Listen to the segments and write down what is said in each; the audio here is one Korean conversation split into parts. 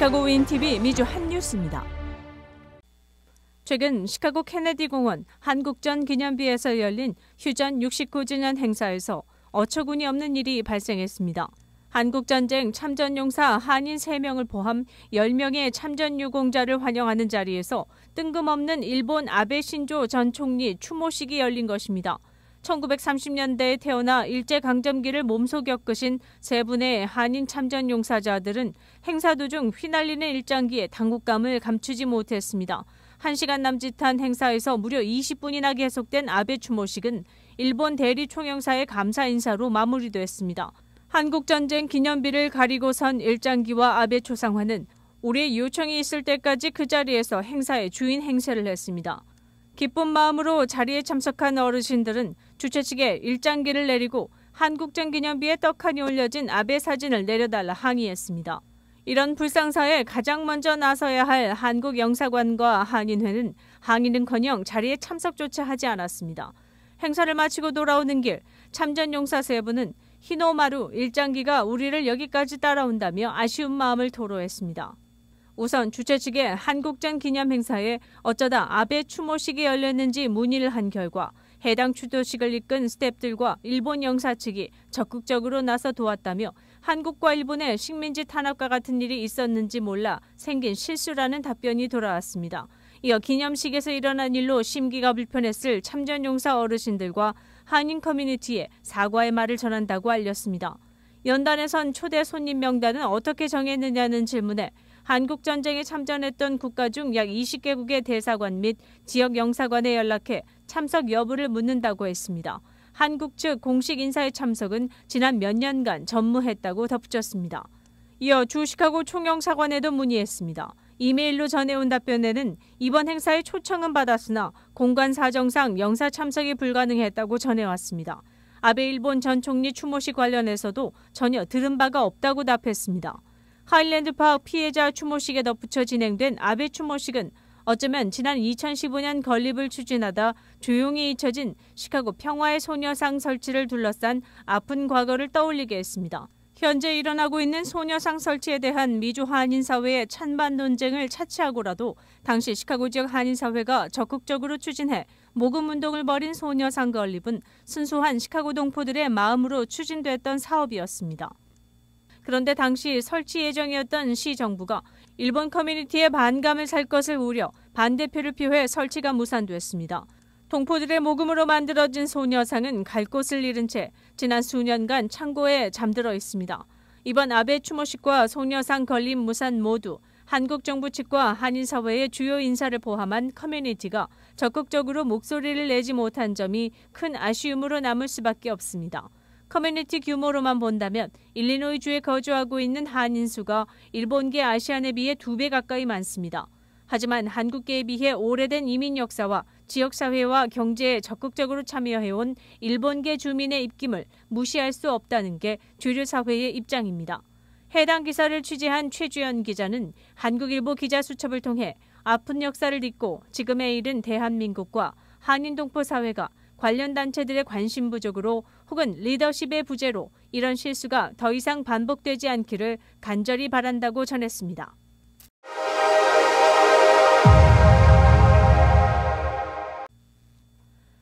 시카고 윈TV 미주 핫뉴스입니다. 최근 시카고 케네디 공원 한국전 기념비에서 열린 휴전 69주년 행사에서 어처구니 없는 일이 발생했습니다. 한국전쟁 참전용사 한인 3명을 포함 10명의 참전유공자를 환영하는 자리에서 뜬금없는 일본 아베 신조 전 총리 추모식이 열린 것입니다. 1930년대에 태어나 일제강점기를 몸소 겪으신 3분의 한인 참전용사자들은 행사 도중 휘날리는 일장기에 당혹감을 감추지 못했습니다. 1시간 남짓한 행사에서 무려 20분이나 계속된 아베 추모식은 일본 대리 총영사의 감사 인사로 마무리됐습니다. 한국전쟁 기념비를 가리고 선 일장기와 아베 초상화는 우리의 요청이 있을 때까지 그 자리에서 행사의 주인 행세를 했습니다. 기쁜 마음으로 자리에 참석한 어르신들은 주최 측에 일장기를 내리고 한국전 기념비에 떡하니 올려진 아베 사진을 내려달라 항의했습니다. 이런 불상사에 가장 먼저 나서야 할 한국 영사관과 한인회는 항의는커녕 자리에 참석조차 하지 않았습니다. 행사를 마치고 돌아오는 길 참전용사 3분은 히노마루 일장기가 우리를 여기까지 따라온다며 아쉬운 마음을 토로했습니다. 우선 주최 측의 한국전 기념 행사에 어쩌다 아베 추모식이 열렸는지 문의를 한 결과 해당 추도식을 이끈 스태프들과 일본 영사 측이 적극적으로 나서 도왔다며 한국과 일본의 식민지 탄압과 같은 일이 있었는지 몰라 생긴 실수라는 답변이 돌아왔습니다. 이어 기념식에서 일어난 일로 심기가 불편했을 참전용사 어르신들과 한인 커뮤니티에 사과의 말을 전한다고 알렸습니다. 연단에선 초대 손님 명단은 어떻게 정했느냐는 질문에 한국전쟁에 참전했던 국가 중 약 20개국의 대사관 및 지역 영사관에 연락해 참석 여부를 묻는다고 했습니다. 한국 측 공식 인사의 참석은 지난 몇 년간 전무했다고 덧붙였습니다. 이어 주 시카고 총영사관에도 문의했습니다. 이메일로 전해온 답변에는 이번 행사에 초청은 받았으나 공간 사정상 영사 참석이 불가능했다고 전해왔습니다. 아베 일본 전 총리 추모식 관련해서도 전혀 들은 바가 없다고 답했습니다. 하일랜드 파크 피해자 추모식에 덧붙여 진행된 아베 추모식은 어쩌면 지난 2015년 건립을 추진하다 조용히 잊혀진 시카고 평화의 소녀상 설치를 둘러싼 아픈 과거를 떠올리게 했습니다. 현재 일어나고 있는 소녀상 설치에 대한 미주 한인사회의 찬반 논쟁을 차치하고라도 당시 시카고 지역 한인사회가 적극적으로 추진해 모금운동을 벌인 소녀상 건립은 순수한 시카고 동포들의 마음으로 추진됐던 사업이었습니다. 그런데 당시 설치 예정이었던 시 정부가 일본 커뮤니티의 반감을 살 것을 우려 반대표를 표해 설치가 무산됐습니다. 동포들의 모금으로 만들어진 소녀상은 갈 곳을 잃은 채 지난 수년간 창고에 잠들어 있습니다. 이번 아베 추모식과 소녀상 건립 무산 모두 한국 정부 측과 한인사회의 주요 인사를 포함한 커뮤니티가 적극적으로 목소리를 내지 못한 점이 큰 아쉬움으로 남을 수밖에 없습니다. 커뮤니티 규모로만 본다면 일리노이주에 거주하고 있는 한인 수가 일본계 아시안에 비해 2배 가까이 많습니다. 하지만 한국계에 비해 오래된 이민 역사와 지역사회와 경제에 적극적으로 참여해온 일본계 주민의 입김을 무시할 수 없다는 게 주류 사회의 입장입니다. 해당 기사를 취재한 최주연 기자는 한국일보 기자수첩을 통해 아픈 역사를 딛고 지금에 이른 대한민국과 한인 동포 사회가 관련 단체들의 관심 부족으로 혹은 리더십의 부재로 이런 실수가 더 이상 반복되지 않기를 간절히 바란다고 전했습니다.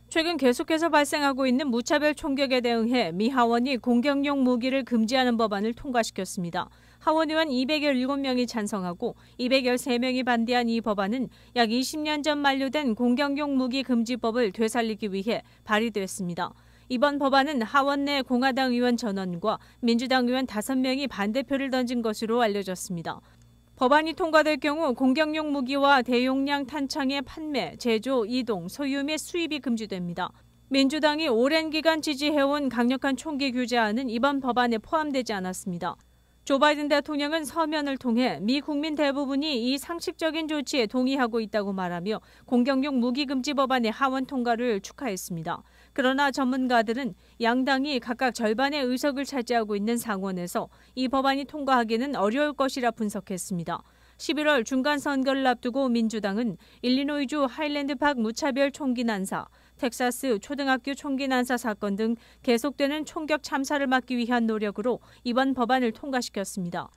최근 계속해서 발생하고 있는 무차별 총격에 대응해 미 하원이 공격용 무기를 금지하는 법안을 통과시켰습니다. 하원의원 217명이 찬성하고 213명이 반대한 이 법안은 약 20년 전 만료된 공격용 무기 금지법을 되살리기 위해 발의됐습니다. 이번 법안은 하원 내 공화당 의원 전원과 민주당 의원 5명이 반대표를 던진 것으로 알려졌습니다. 법안이 통과될 경우 공격용 무기와 대용량 탄창의 판매, 제조, 이동, 소유 및 수입이 금지됩니다. 민주당이 오랜 기간 지지해온 강력한 총기 규제안은 이번 법안에 포함되지 않았습니다. 조 바이든 대통령은 서면을 통해 미 국민 대부분이 이 상식적인 조치에 동의하고 있다고 말하며 공격용 무기 금지 법안의 하원 통과를 축하했습니다. 그러나 전문가들은 양당이 각각 절반의 의석을 차지하고 있는 상원에서 이 법안이 통과하기는 어려울 것이라 분석했습니다. 11월 중간선거를 앞두고 민주당은 일리노이주 하일랜드 파크 무차별 총기 난사, 텍사스 초등학교 총기 난사 사건 등 계속되는 총격 참사를 막기 위한 노력으로 이번 법안을 통과시켰습니다.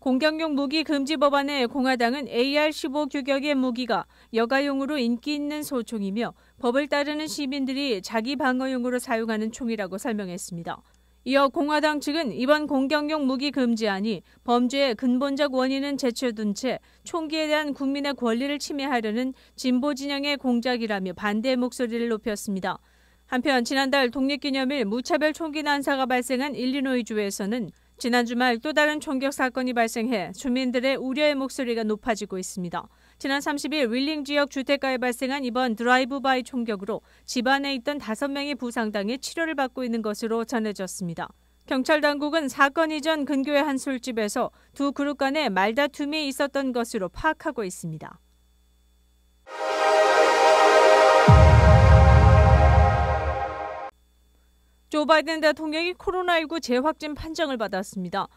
공격용 무기 금지 법안의 공화당은 AR-15 규격의 무기가 여가용으로 인기 있는 소총이며 법을 따르는 시민들이 자기 방어용으로 사용하는 총이라고 설명했습니다. 이어 공화당 측은 이번 공격용 무기 금지안이 범죄의 근본적 원인은 제쳐둔 채 총기에 대한 국민의 권리를 침해하려는 진보 진영의 공작이라며 반대 목소리를 높였습니다. 한편 지난달 독립기념일 무차별 총기 난사가 발생한 일리노이주에서는 지난 주말 또 다른 총격 사건이 발생해 주민들의 우려의 목소리가 높아지고 있습니다. 지난 30일 윌링 지역 주택가에 발생한 이번 드라이브-바이 총격으로 집 안에 있던 5명이 부상당해 치료를 받고 있는 것으로 전해졌습니다. 경찰 당국은 사건 이전 근교의 한 술집에서 두 그룹 간에 말다툼이 있었던 것으로 파악하고 있습니다. 조 바이든 대통령이 코로나19 재확진 판정을 받았습니다.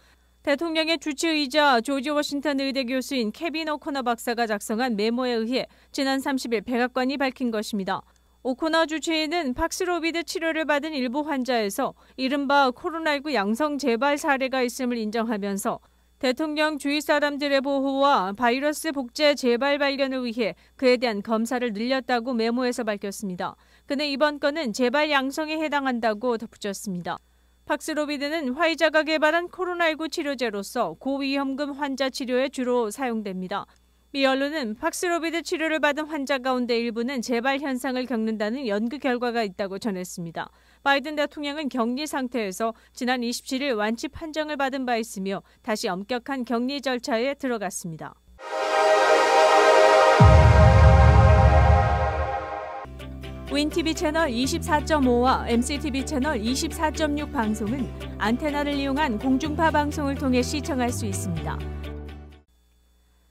대통령의 주치의자 조지 워싱턴 의대 교수인 케빈 오코너 박사가 작성한 메모에 의해 지난 30일 백악관이 밝힌 것입니다. 오코너 주치의는 팍스로비드 치료를 받은 일부 환자에서 이른바 코로나19 양성 재발 사례가 있음을 인정하면서 대통령 주위 사람들의 보호와 바이러스 복제 재발 발견을 위해 그에 대한 검사를 늘렸다고 메모에서 밝혔습니다. 그는 이번 건은 재발 양성에 해당한다고 덧붙였습니다. 팍스로비드는 화이자가 개발한 코로나19 치료제로서 고위험군 환자 치료에 주로 사용됩니다. 미 언론은 팍스로비드 치료를 받은 환자 가운데 일부는 재발 현상을 겪는다는 연구 결과가 있다고 전했습니다. 바이든 대통령은 격리 상태에서 지난 27일 완치 판정을 받은 바 있으며 다시 엄격한 격리 절차에 들어갔습니다. 윈TV 채널 24.5와 MCTV 채널 24.6 방송은 안테나를 이용한 공중파 방송을 통해 시청할 수 있습니다.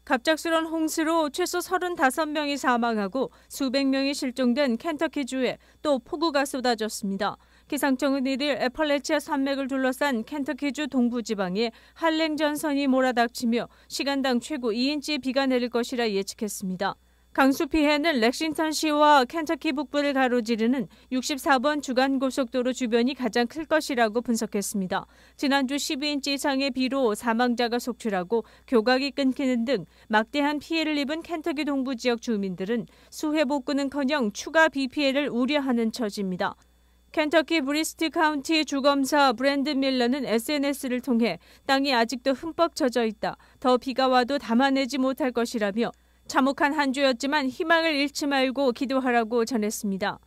갑작스런 홍수로 최소 35명이 사망하고 수백 명이 실종된 켄터키주에 또 폭우가 쏟아졌습니다. 기상청은 이들 애펄레치아 산맥을 둘러싼 켄터키주 동부지방에 한랭전선이 몰아닥치며 시간당 최고 2인치 비가 내릴 것이라 예측했습니다. 강수 피해는 렉싱턴시와 켄터키 북부를 가로지르는 64번 주간고속도로 주변이 가장 클 것이라고 분석했습니다. 지난주 12인치 이상의 비로 사망자가 속출하고 교각이 끊기는 등 막대한 피해를 입은 켄터키 동부 지역 주민들은 수해 복구는커녕 추가 비 피해를 우려하는 처지입니다. 켄터키 브리스트 카운티 주검사 브랜드 밀러는 SNS를 통해 땅이 아직도 흠뻑 젖어 있다. 더 비가 와도 담아내지 못할 것이라며 참혹한 한 주였지만 희망을 잃지 말고 기도하라고 전했습니다.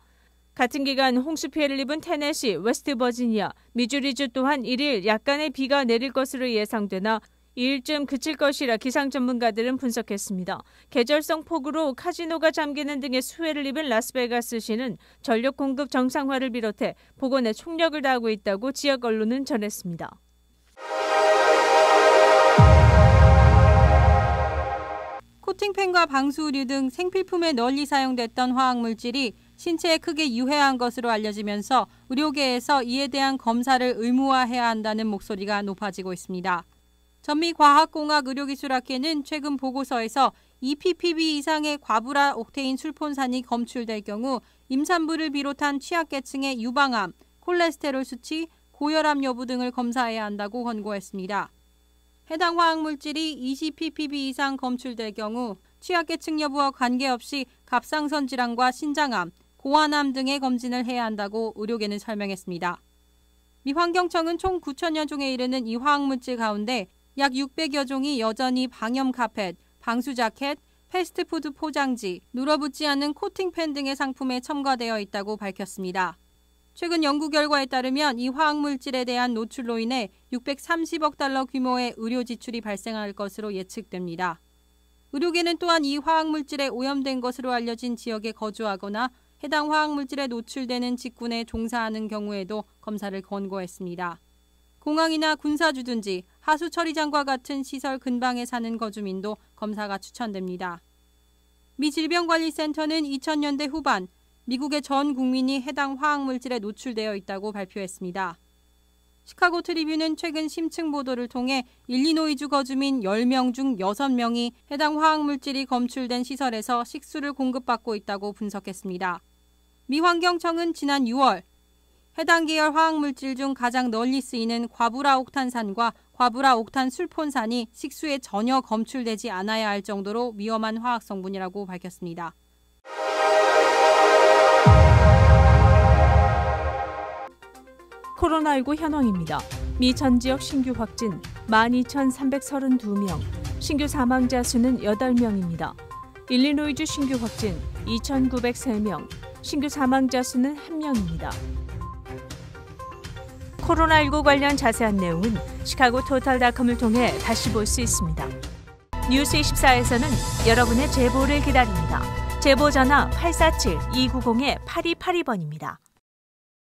같은 기간 홍수 피해를 입은 테네시, 웨스트버지니아, 미주리주 또한 1일 약간의 비가 내릴 것으로 예상되나 2일쯤 그칠 것이라 기상 전문가들은 분석했습니다. 계절성 폭우로 카지노가 잠기는 등의 수해를 입은 라스베가스시는 전력 공급 정상화를 비롯해 복원에 총력을 다하고 있다고 지역 언론은 전했습니다. 코팅펜과 방수우류 등 생필품에 널리 사용됐던 화학물질이 신체에 크게 유해한 것으로 알려지면서 의료계에서 이에 대한 검사를 의무화해야 한다는 목소리가 높아지고 있습니다. 전미과학공학의료기술학회는 최근 보고서에서 2ppb 이상의 과불화 옥테인 술폰산이 검출될 경우 임산부를 비롯한 취약계층의 유방암, 콜레스테롤 수치, 고혈압 여부 등을 검사해야 한다고 권고했습니다. 해당 화학물질이 20ppb 이상 검출될 경우 취약계층 여부와 관계없이 갑상선 질환과 신장암, 고환암 등의 검진을 해야 한다고 의료계는 설명했습니다. 미 환경청은 총 9천여 종에 이르는 이 화학물질 가운데 약 600여 종이 여전히 방염 카펫, 방수 자켓, 패스트푸드 포장지, 눌어붙지 않는 코팅펜 등의 상품에 첨가되어 있다고 밝혔습니다. 최근 연구 결과에 따르면 이 화학물질에 대한 노출로 인해 630억 달러 규모의 의료 지출이 발생할 것으로 예측됩니다. 의료계는 또한 이 화학물질에 오염된 것으로 알려진 지역에 거주하거나 해당 화학물질에 노출되는 직군에 종사하는 경우에도 검사를 권고했습니다. 공항이나 군사주둔지, 하수처리장과 같은 시설 근방에 사는 거주민도 검사가 추천됩니다. 미 질병관리센터는 2000년대 후반 미국의 전 국민이 해당 화학물질에 노출되어 있다고 발표했습니다. 시카고 트리뷴은 최근 심층 보도를 통해 일리노이주 거주민 10명 중 6명이 해당 화학물질이 검출된 시설에서 식수를 공급받고 있다고 분석했습니다. 미 환경청은 지난 6월 해당 계열 화학물질 중 가장 널리 쓰이는 과부라옥탄산과 과부라옥탄 술폰산이 식수에 전혀 검출되지 않아야 할 정도로 위험한 화학 성분이라고 밝혔습니다. 코로나19 현황입니다. 미 전 지역 신규 확진 12,332명, 신규 사망자 수는 8명입니다. 일리노이주 신규 확진 2,903명, 신규 사망자 수는 1명입니다. 코로나19 관련 자세한 내용은 시카고 토탈닷컴을 통해 다시 볼 수 있습니다. 뉴스24에서는 여러분의 제보를 기다립니다. 제보 전화 847-290-8282번입니다.